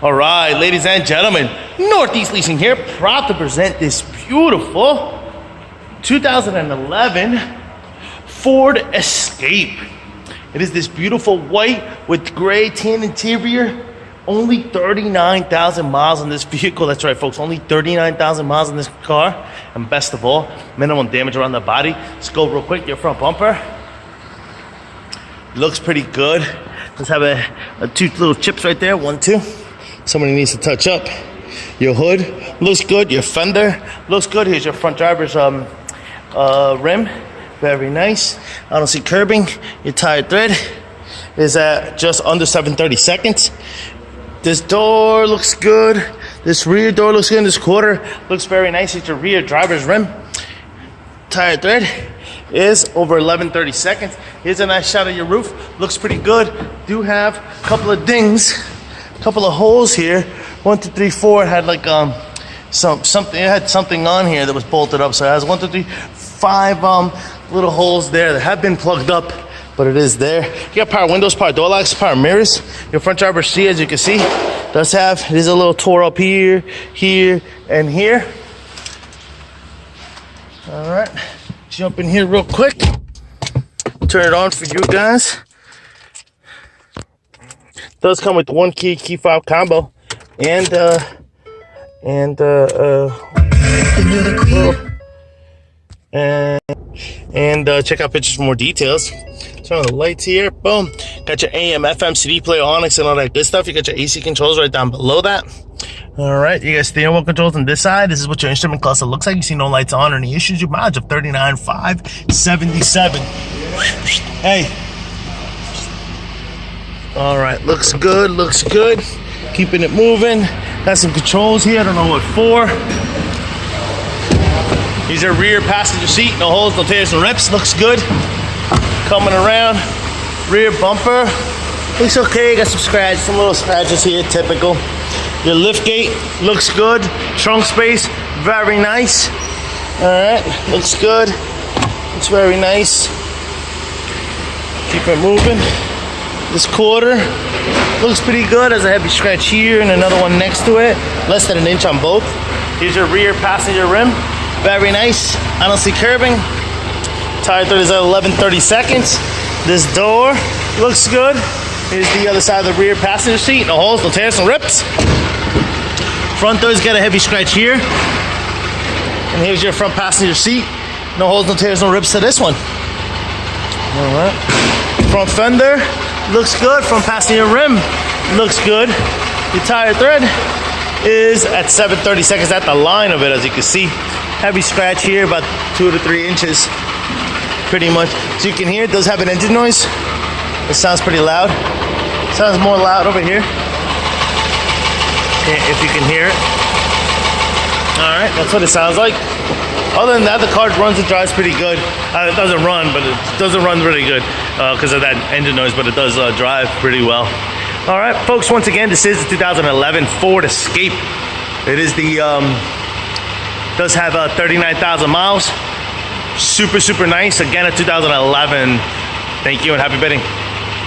All right, ladies and gentlemen, Northeast Leasing here, proud to present this beautiful 2011 Ford Escape. It is this beautiful white with gray tan interior. Only 39,000 miles on this vehicle. That's right, folks, only 39,000 miles on this car. And best of all, minimum damage around the body. Let's go real quick, your front bumper. Looks pretty good. Let's have two little chips right there, 1, 2. Somebody needs to touch up. Your hood looks good. Your fender looks good. Here's your front driver's rim. Very nice. I don't see curbing. Your tire tread is at just under 7/32. This door looks good. This rear door looks good. This quarter looks very nice. It's your rear driver's rim. Tire tread is over 11/32. Here's a nice shot of your roof. Looks pretty good. Do have a couple of dings, a couple of holes here. 1, 2, 3, 4. It had like something. It had something on here that was bolted up. So it has 1, 2, 3, 5 little holes there that have been plugged up, but it is there. You got power windows, power door locks, power mirrors. Your front driver's seat, as you can see, does have, it is a little tore up here, here, and here. All right, jump in here real quick. Turn it on for you guys. Does come with 1 key fob combo, and check out pictures for more details. Turn on the lights here. Boom. Got your AM, FM, CD player, Onyx, and all that good stuff. You got your AC controls right down below that. All right. You got steering wheel controls on this side. This is what your instrument cluster looks like. You see no lights on or any issues. Your mileage of 39,577. Hey. All right. Looks good. Looks good. Keeping it moving. Got some controls here. I don't know what for. Here's your rear passenger seat. No holes, no tears, no rips. Looks good. Coming around. Rear bumper. Looks okay. Got some little scratches here. Typical. Your lift gate looks good. Trunk space, very nice. All right. Looks good. Looks very nice. Keep it moving. This quarter looks pretty good. Has a heavy scratch here and another one next to it. Less than 1 inch on both. Here's your rear passenger rim. Very nice. I don't see curbing. Tire tread is at 11/32. This door looks good. Here's the other side of the rear passenger seat. No holes, no tears, no rips. Front door's got a heavy scratch here. And here's your front passenger seat. No holes, no tears, no rips to this one. All right. Front fender looks good. Front passenger rim looks good. Your tire tread is at 7/32 at the line of it, as you can see. Heavy scratch here, about 2 to 3 inches, pretty much. So you can hear it does have an engine noise. It sounds pretty loud. Sounds more loud over here. If you can hear it. All right, that's what it sounds like. Other than that, the car runs and drives pretty good. It doesn't run, but it doesn't run really good because of that engine noise, but it does drive pretty well. All right, folks, once again, this is the 2011 Ford Escape. It is the, does have 39,000 miles. Super, super nice. Again, a 2011. Thank you and happy bidding.